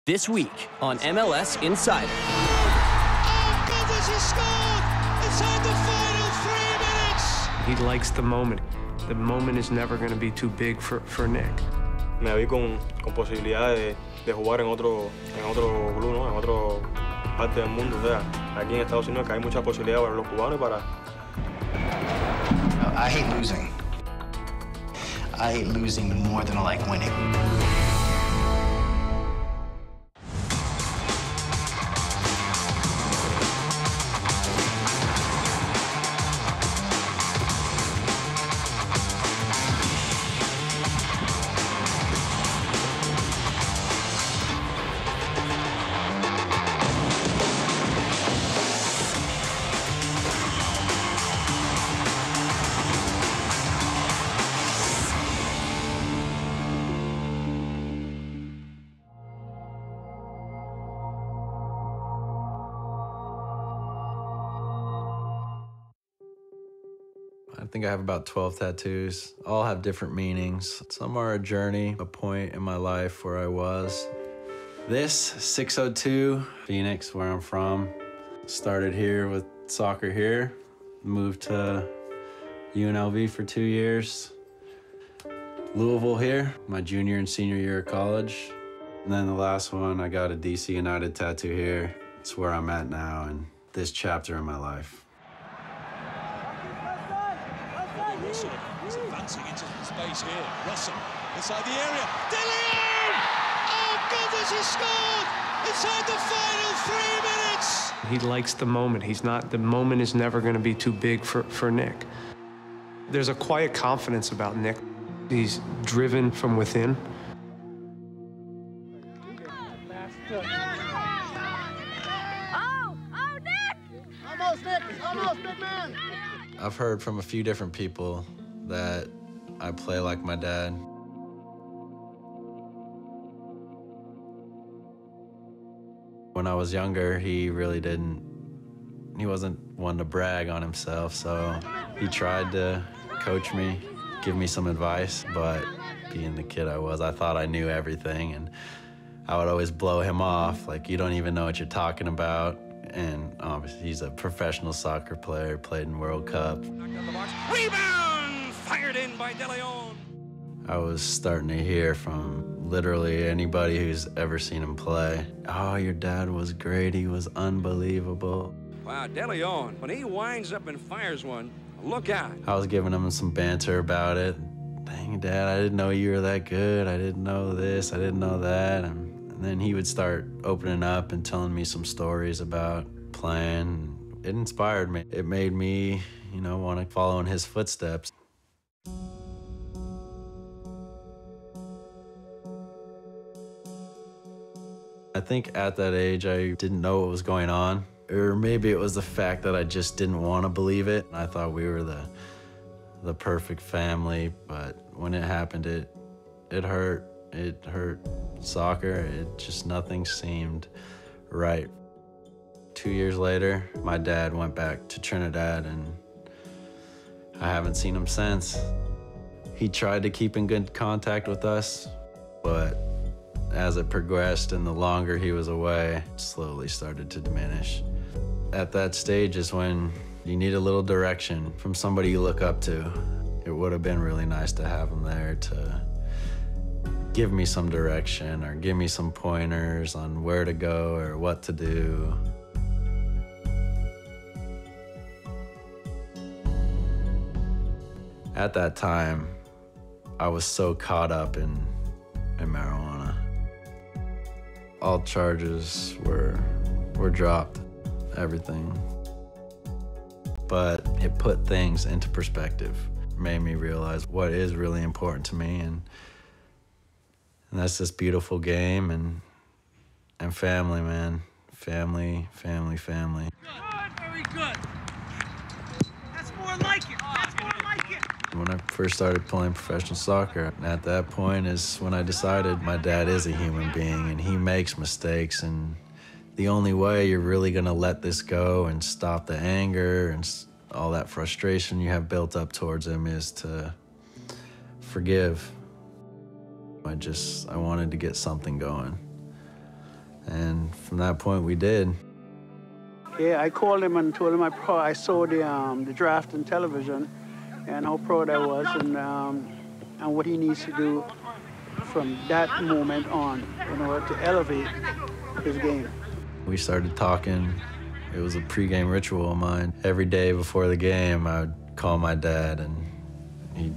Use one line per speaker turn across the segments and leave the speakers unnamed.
This week on MLS Insider.
Oh, goodness, he scored! Inside the final 3 minutes!
He likes the moment. The moment is never going to be too big for Nick.
Me vi con posibilidad de jugar en otro club, ¿no? En otra parte del mundo. O sea, aquí en Estados Unidos que hay mucha posibilidad para los cubanos y para...
I hate losing. I hate losing more than I like winning.
I think I have about 12 tattoos. All have different meanings. Some are a journey, a point in my life where I was. This, 602, Phoenix, where I'm from. Started here with soccer here. Moved to UNLV for 2 years. Louisville here, my junior and senior year of college. And then the last one, I got a DC United tattoo here. It's where I'm at now in this chapter in my life.
Russell is advancing into the space here. Russell inside the area. DeLeon! Oh, goodness, he scored! Inside the final 3 minutes!
He likes the moment. The moment is never going to be too big for Nick. There's a quiet confidence about Nick. He's driven from within.
I've heard from a few different people that I play like my dad. When I was younger, he wasn't one to brag on himself, so he tried to coach me, give me some advice, but being the kid I was, I thought I knew everything, and I would always blow him off, like, you don't even know what you're talking about. And obviously, he's a professional soccer player, played in World Cup.
Rebound! Fired in by DeLeon.
I was starting to hear from literally anybody who's ever seen him play. Oh, your dad was great. He was unbelievable.
Wow, DeLeon, when he winds up and fires one, look out.
I was giving him some banter about it. Dang, Dad, I didn't know you were that good. I didn't know this. I didn't know that. And then he would start opening up and telling me some stories about playing. It inspired me. It made me, want to follow in his footsteps. I think at that age, I didn't know what was going on. Or maybe it was the fact that I just didn't want to believe it. I thought we were the perfect family, but when it happened, it hurt. It hurt. Soccer, nothing seemed right. 2 years later, my dad went back to Trinidad, and I haven't seen him since. He tried to keep in good contact with us, but as it progressed and the longer he was away, it slowly started to diminish. At that stage is when you need a little direction from somebody you look up to. It would have been really nice to have him there to give me some direction or give me some pointers on where to go or what to do. At that time, I was so caught up in marijuana. All charges were dropped, everything. But it put things into perspective, made me realize what is really important to me, and that's this beautiful game and family, man. Family.
Good, very good. That's more like it. That's more like it.
When I first started playing professional soccer, at that point is when I decided my dad is a human being and he makes mistakes, and the only way you're really gonna let this go and stop the anger and all that frustration you have built up towards him is to forgive. I wanted to get something going. from that point, we did.
Yeah, I called him and told him I saw the draft on television and how proud I was and what he needs to do from that moment on in order to elevate his game.
We started talking. It was a pregame ritual of mine. Every day before the game, I would call my dad and he'd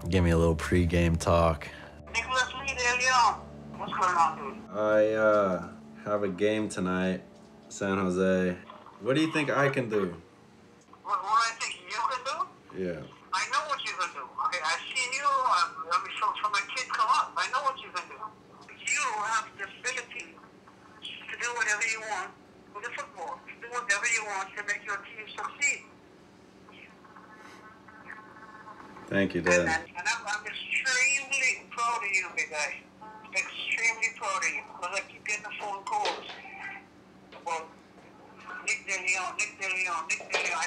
give me a little pregame talk.
What's going on, dude?
I have a game tonight, San Jose. What do you think I can do?
What I think you can do?
Yeah.
I know what you can do. I've seen you from a kid come up. I know what you can do. You have the ability to do whatever you want with the football. To do whatever you want to make your team succeed.
Thank you, Dad.
And I'm extremely proud of you, big guy. Extremely proud of you. Because I keep getting the phone calls about Nick DeLeon. I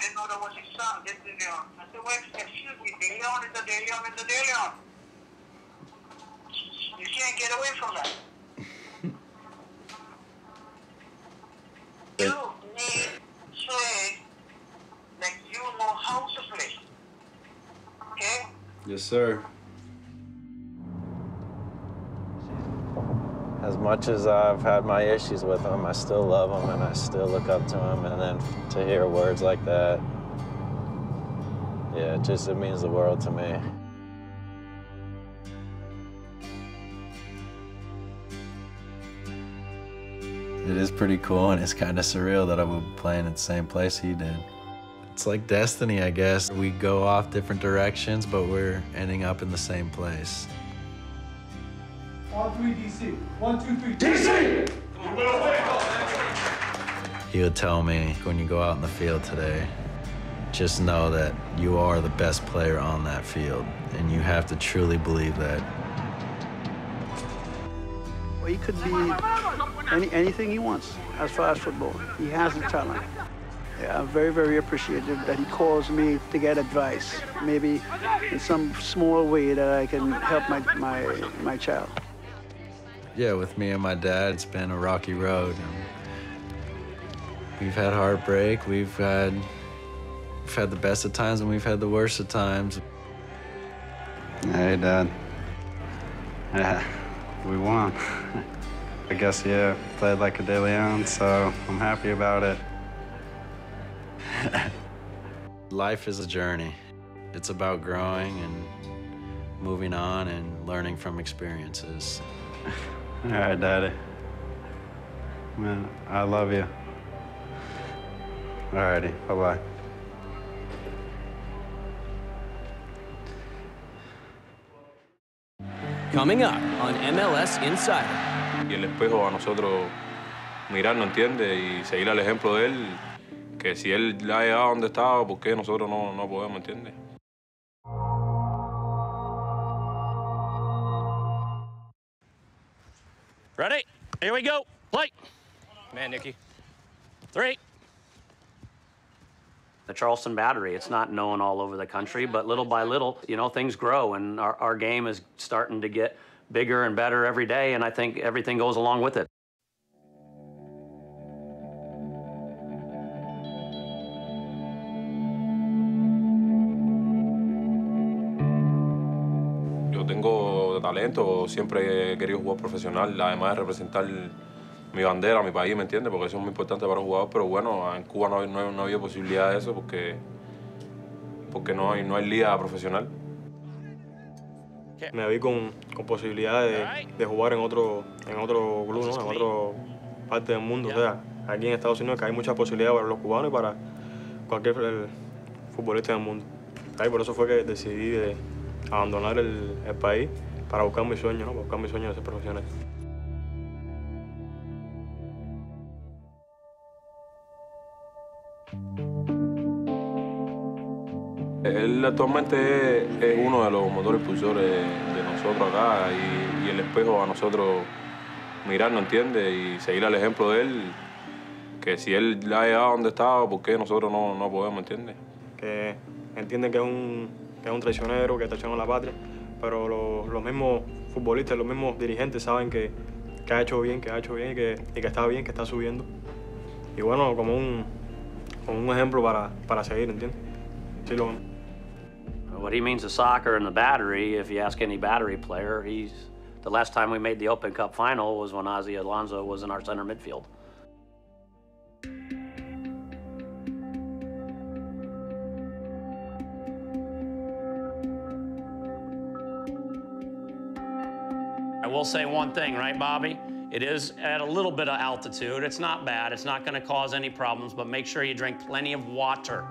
didn't know that was his son, Nick DeLeon. I said, well, excuse me, DeLeon is a DeLeon. You can't get away from that. You need to play like you know how to play. Okay?
Yes, sir. As much as I've had my issues with him, I still love him and I still look up to him. And then to hear words like that, yeah, it means the world to me. It is pretty cool and it's kind of surreal that I would be playing in the same place he did. It's like destiny, I guess. We go off different directions, but we're ending up in the same place.
All three DC. 1, 2, 3. DC!
He would tell me, when you go out in the field today, just know that you are the best player on that field, and you have to truly believe that.
Well, he could be anything he wants as far as football. He has the talent. Yeah, I'm very, very appreciative that he calls me to get advice, maybe in some small way that I can help my child.
Yeah, with me and my dad, it's been a rocky road. We've had heartbreak, we've had the best of times and we've had the worst of times.
Hey, Dad. Yeah, we won. I guess, yeah, played like a DeLeon, so I'm happy about it.
Life is a journey. It's about growing and moving on and learning from experiences.
All right, Daddy. Man, I love you. All righty, bye-bye.
Coming up on MLS Insider.
Y el espejo a nosotros mirar, ¿no entiende? Y seguir el ejemplo de él, que si él ha llegado donde estaba, ¿por qué nosotros no podemos, entiende?
Ready? Here we go. Play.
Man, Nicky.
3.
The Charleston Battery, it's not known all over the country, but little by little, you know, things grow, and our game is starting to get bigger and better every day, and I think everything goes along with it.
Yo tengo talento, siempre he querido jugar profesional, además de representar mi bandera, mi país, ¿me entiendes? Porque eso es muy importante para un jugador, pero bueno, en Cuba no había posibilidad de eso porque no hay liga profesional. Me vi con posibilidad de jugar en otro club, ¿no? En otra parte del mundo. O sea, aquí en Estados Unidos que hay muchas posibilidades para los cubanos y para cualquier futbolista del mundo. Ahí por eso fue que decidí abandonar el país para buscar mi sueño, ¿no? Para buscar mi sueño de ser profesional. Él actualmente es uno de los motores impulsores de nosotros acá y el espejo a nosotros mirar, ¿no entiende? Y seguir el ejemplo de él, que si él ha llegado donde estaba, ¿por qué nosotros no podemos, entiende? Que entienden que es un traicionero, que traicionó a la patria, pero los mismos futbolistas, los mismos dirigentes saben que ha hecho bien, y que está bien, que está subiendo. Y bueno, como un ejemplo para seguir, ¿entiendes? Sí, lo vemos.
What he means to soccer and the Battery, if you ask any Battery player, the last time we made the Open Cup final was when Ozzy Alonso was in our center midfield.
I will say one thing, right, Bobby? It is at a little bit of altitude. It's not bad. It's not going to cause any problems, but make sure you drink plenty of water.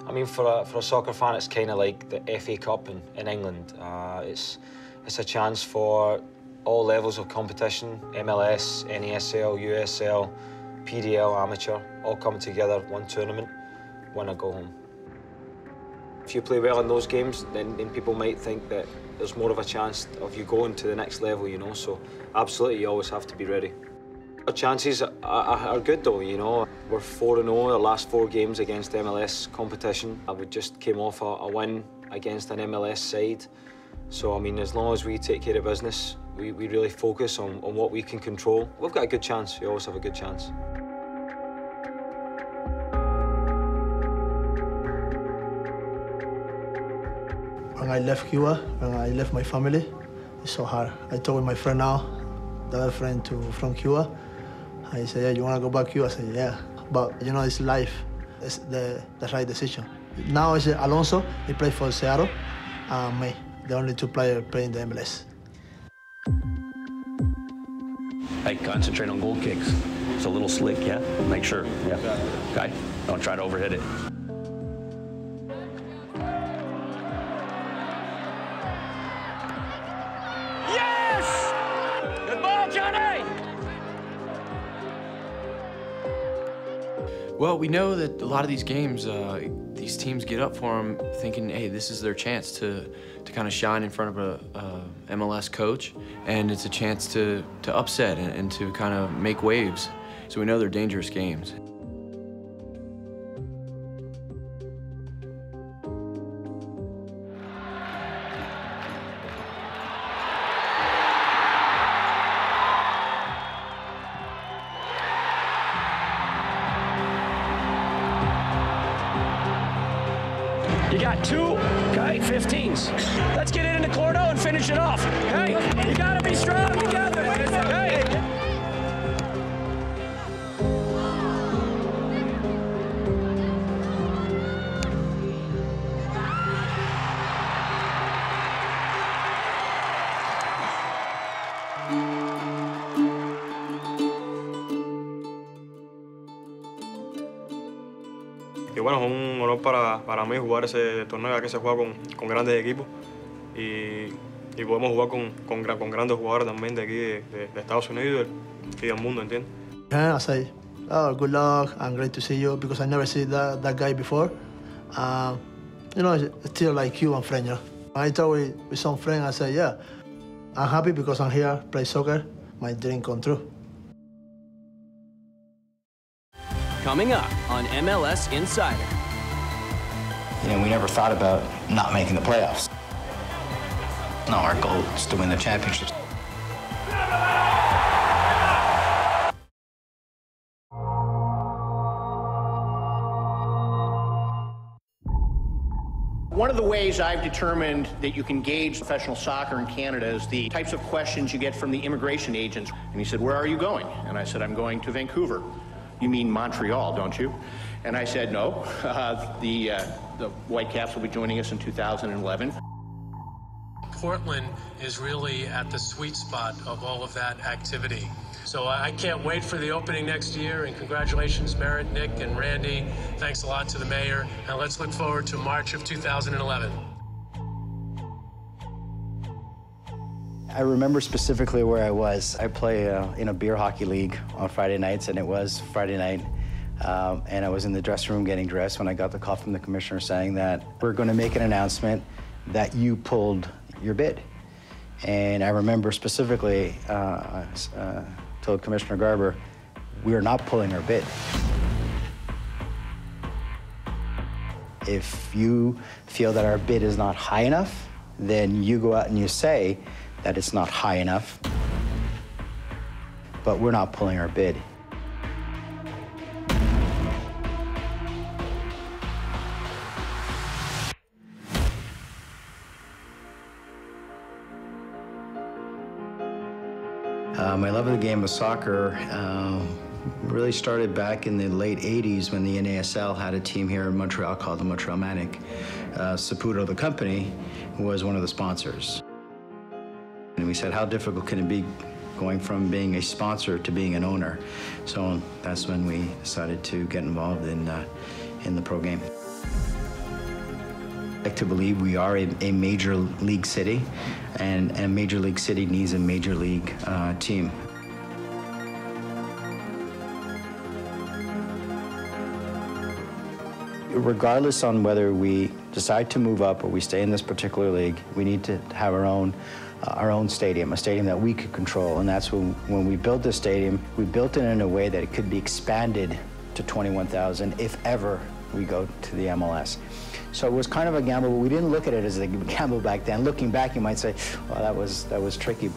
I mean, for a soccer fan, it's kind of like the FA Cup in England. It's a chance for all levels of competition, MLS, NASL, USL, PDL, amateur, all come together, one tournament, win or go home. If you play well in those games, then people might think that there's more of a chance of you going to the next level, you know, so absolutely you always have to be ready. Our chances are good though, you know. We're 4-0 our last 4 games against MLS competition. We just came off a win against an MLS side. So, I mean, as long as we take care of business, we really focus on what we can control, we've got a good chance. We always have a good chance.
When I left Cuba, when I left my family, it's so hard. I talk with my friend now, the other friend from Cuba. I said, yeah, you want to go back to Cuba? I said, yeah. But, you know, it's life. It's the right decision. Now it's Alonso. He plays for Seattle. And me, the only 2 players playing the MLS.
Hey, concentrate on goal kicks. It's a little slick, yeah? Make sure, yeah. Okay? Don't try to overhit it. Yes! Good ball, Johnny!
Well, we know that a lot of these games, these teams get up for them thinking, hey, this is their chance to kind of shine in front of a MLS coach, and it's a chance to upset and to kind of make waves. So we know they're dangerous games.
You got 2, okay, 15s. Let's get it into Cordo and finish it off. Hey, you gotta be strong together. Hey.
Y bueno, es un honor para mí jugar ese torneo, ya que se juega con grandes equipos y podemos jugar con grandes jugadores también de aquí, de Estados Unidos y del mundo, ¿entiendes?
Yeah, I say, oh, good luck, and great to see you, because I never see that guy before. You know, still like Cuban friend, you know. I talk with some friend, I say, yeah, I'm happy because I'm here, play soccer, my dream come true.
Coming up on MLS Insider.
You know, we never thought about not making the playoffs. No, our goal is to win the championships.
One of the ways I've determined that you can gauge professional soccer in Canada is the types of questions you get from the immigration agents. And he said, "Where are you going?" And I said, "I'm going to Vancouver." "You mean Montreal, don't you?" And I said, "No, the Whitecaps will be joining us in 2011.
Portland is really at the sweet spot of all of that activity. So I can't wait for the opening next year, and congratulations, Merritt, Nick, and Randy. Thanks a lot to the mayor, and let's look forward to March of 2011.
I remember specifically where I was. I play in a beer hockey league on Friday nights, and it was Friday night. And I was in the dressing room getting dressed when I got the call from the commissioner saying that we're going to make an announcement that you pulled your bid. And I remember specifically told Commissioner Garber, we are not pulling our bid. If you feel that our bid is not high enough, then you go out and you say that it's not high enough. but we're not pulling our bid. My love of the game of soccer really started back in the late 80s when the NASL had a team here in Montreal called the Montreal Impact. Saputo, the company, was one of the sponsors. And we said, how difficult can it be going from being a sponsor to being an owner? So that's when we decided to get involved in the pro game. I like to believe we are a major league city, and a major league city needs a major league team. Regardless on whether we decide to move up or we stay in this particular league, we need to have our own stadium, a stadium that we could control. And that's when we built this stadium, we built it in a way that it could be expanded to 21,000 if ever we go to the MLS. So it was kind of a gamble, but we didn't look at it as a gamble back then. Looking back, you might say, well, that was tricky.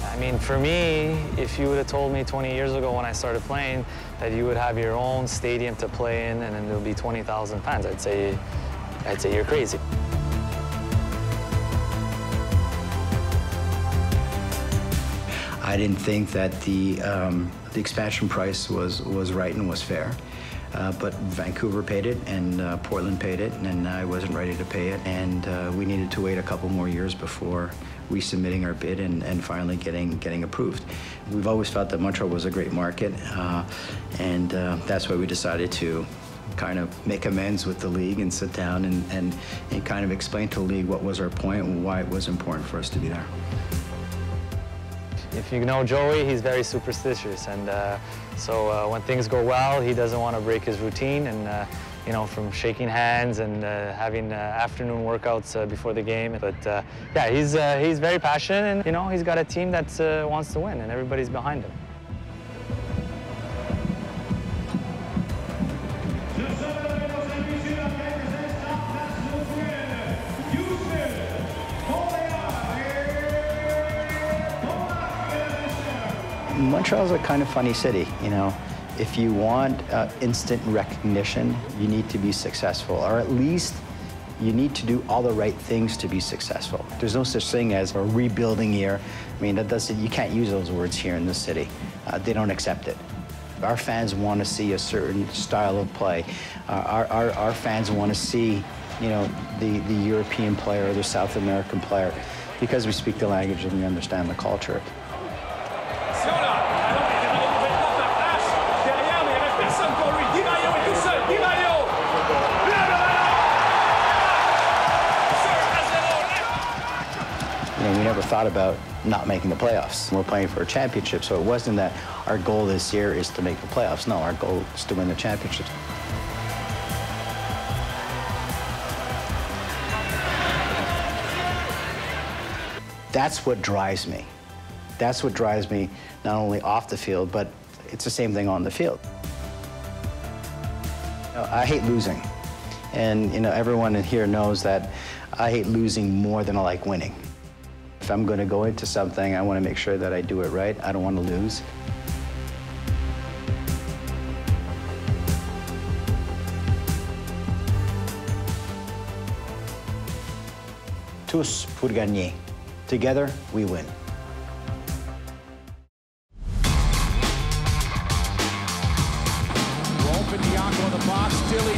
I mean, for me, if you would have told me 20 years ago when I started playing that you would have your own stadium to play in and then there'll be 20,000 fans, I'd say you're crazy.
I didn't think that the expansion price was right and was fair. But Vancouver paid it, and Portland paid it, and I wasn't ready to pay it. And we needed to wait a couple more years before resubmitting our bid and finally getting approved. We've always felt that Montreal was a great market, and that's why we decided to kind of make amends with the league and sit down and kind of explain to the league what was our point and why it was important for us to be there.
If you know Joey, he's very superstitious, and so when things go well, he doesn't want to break his routine, and you know, from shaking hands and having afternoon workouts before the game. But yeah, he's very passionate, and you know, he's got a team that wants to win, and everybody's behind him.
Montreal's a kind of funny city, you know. If you want instant recognition, you need to be successful, or at least you need to do all the right things to be successful. There's no such thing as a rebuilding year. I mean, you can't use those words here in this city. They don't accept it. Our fans want to see a certain style of play. Our fans want to see, you know, the European player or the South American player, because we speak the language and we understand the culture. We never thought about not making the playoffs. We're playing for a championship, so it wasn't that our goal this year is to make the playoffs. No, our goal is to win the championship. That's what drives me. That's what drives me not only off the field, but it's the same thing on the field. I hate losing. And you know, everyone in here knows that I hate losing more than I like winning. If I'm going to go into something, I want to make sure that I do it right. I don't want to lose. Tous pour gagner. Together, we win.
in the box, DeLeon.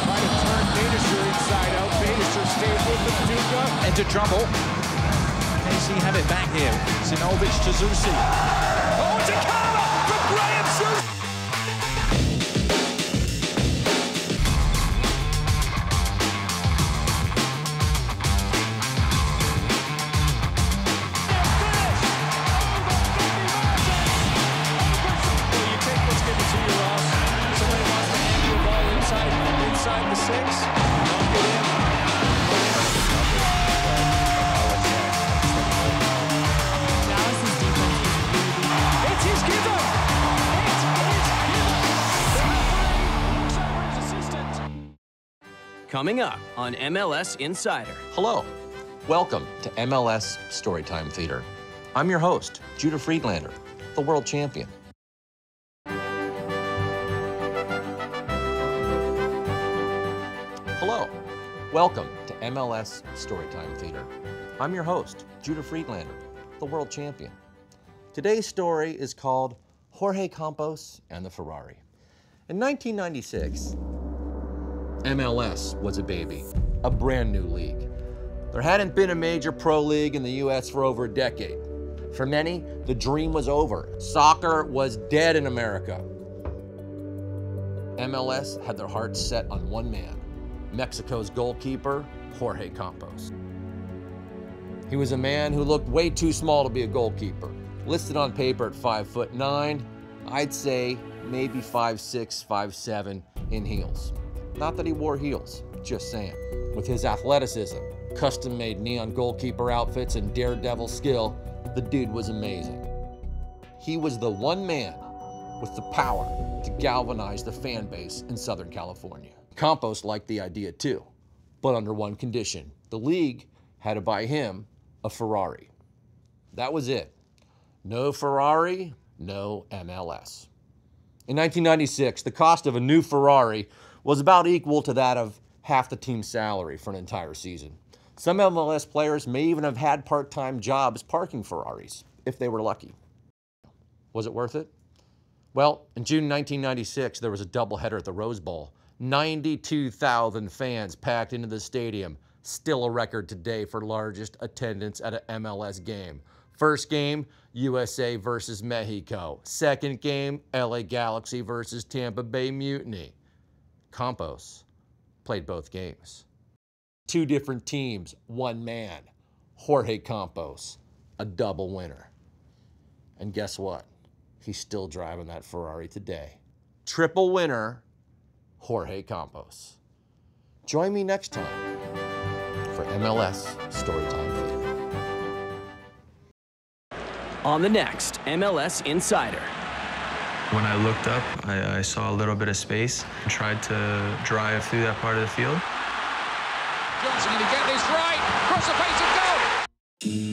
Trying to turn Badisher inside out. Badisher stays with the Duca.
Into trouble. Casey have it back here. Sinovic to Zusi.
Oh, Takala from Graham Zusi. Inside the six. Knock it in.
Dallas's defense is really...
It's his giver! It is giver! The referee looks over his assistant.
Coming up on MLS Insider.
Hello.
Welcome to MLS Storytime Theater. I'm your host, Judah Friedlander, the world champion. Hello, welcome to MLS Storytime Theater. I'm your host, Judah Friedlander, the world champion. Today's story is called Jorge Campos and the Ferrari. In 1996, MLS was a baby, a brand new league. There hadn't been a major pro league in the U.S. for over a decade. For many, the dream was over. Soccer was dead in America. MLS had their hearts set on one man, Mexico's goalkeeper, Jorge Campos. He was a man who looked way too small to be a goalkeeper. Listed on paper at 5'9", I'd say maybe 5'6", 5'7" in heels. Not that he wore heels, just saying. With his athleticism, custom-made neon goalkeeper outfits, and daredevil skill, the dude was amazing. He was the one man with the power to galvanize the fan base in Southern California. Campos liked the idea too, but under one condition. The league had to buy him a Ferrari. That was it. No Ferrari, no MLS. In 1996, the cost of a new Ferrari was about equal to that of half the team's salary for an entire season. Some MLS players may even have had part-time jobs parking Ferraris, if they were lucky. Was it worth it? Well, in June 1996, there was a doubleheader at the Rose Bowl. 92,000 fans packed into the stadium, still a record today for largest attendance at an MLS game. First game, USA versus Mexico. Second game, LA Galaxy versus Tampa Bay Mutiny. Campos played both games. Two different teams, one man, Jorge Campos, a double winner. And guess what? He's still driving that Ferrari today. Triple winner, Jorge Campos. Join me next time for MLS Storytime Theater.
On the next MLS Insider.
When I looked up, I saw a little bit of space and tried to drive through that part of the field.
Johnson going to get this right. Cross the face and goal.